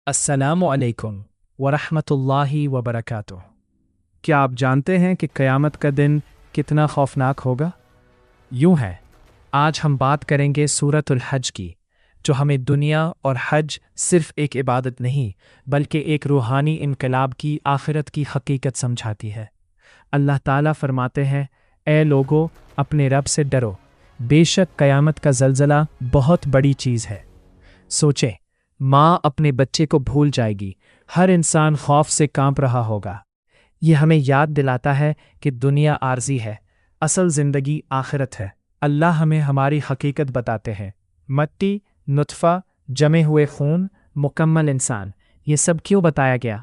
السلام علیکم ورحمۃ اللہ وبرکاتہ۔ کیا آپ جانتے ہیں کہ قیامت کا دن کتنا خوفناک ہوگا؟ یوں ہے، آج ہم بات کریں گے سورۃ الحج کی، جو ہمیں دنیا اور حج صرف ایک عبادت نہیں بلکہ ایک روحانی انقلاب کی آخرت کی حقیقت سمجھاتی ہے۔ اللہ تعالیٰ فرماتے ہیں، اے لوگو، اپنے رب سے ڈرو، بے شک قیامت کا زلزلہ بہت بڑی چیز ہے۔ سوچیں، ماں اپنے بچے کو بھول جائے گی، ہر انسان خوف سے کانپ رہا ہوگا۔ یہ ہمیں یاد دلاتا ہے کہ دنیا عارضی ہے، اصل زندگی آخرت ہے۔ اللہ ہمیں ہماری حقیقت بتاتے ہیں، مٹی، نطفہ، جمے ہوئے خون، مکمل انسان۔ یہ سب کیوں بتایا گیا؟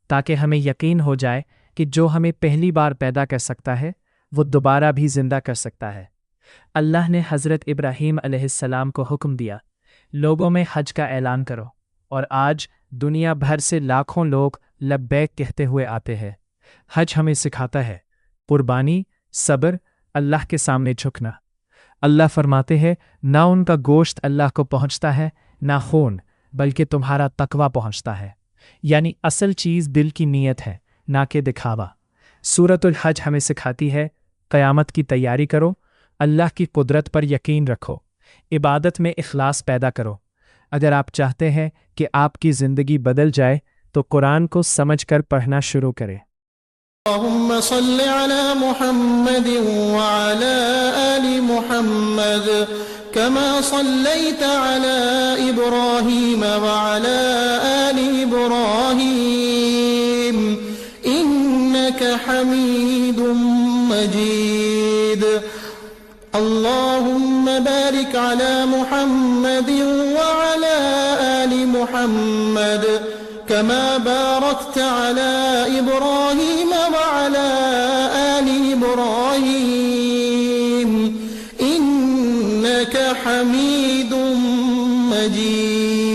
تاکہ ہمیں یقین ہو جائے کہ جو ہمیں پہلی بار پیدا کر سکتا ہے وہ دوبارہ بھی زندہ کر سکتا ہے۔ اللہ نے حضرت ابراہیم علیہ السلام کو حکم دیا، لوگوں میں حج کا اعلان کرو، اور آج دنیا بھر سے لاکھوں لوگ لبیک کہتے ہوئے آتے ہیں۔ حج ہمیں سکھاتا ہے قربانی، صبر، اللہ کے سامنے جھکنا۔ اللہ فرماتے ہیں، نہ ان کا گوشت اللہ کو پہنچتا ہے، نہ خون، بلکہ تمہارا تقویٰ پہنچتا ہے۔ یعنی اصل چیز دل کی نیت ہے، نہ کہ دکھاوا۔ سورۃ الحج ہمیں سکھاتی ہے، قیامت کی تیاری کرو، اللہ کی قدرت پر یقین رکھو، عبادت میں اخلاص پیدا کرو۔ اگر آپ چاہتے ہیں کہ آپ کی زندگی بدل جائے تو قرآن کو سمجھ کر پڑھنا شروع کریں۔ اللهم صل على محمد وعلى آل محمد كما صليت على إبراهيم وعلى آل إبراهيم إنك حميد مجيد اللهم بارك على محمد وعلى آل محمد كما باركت على إبراهيم وعلى آل إبراهيم إنك حميد مجيد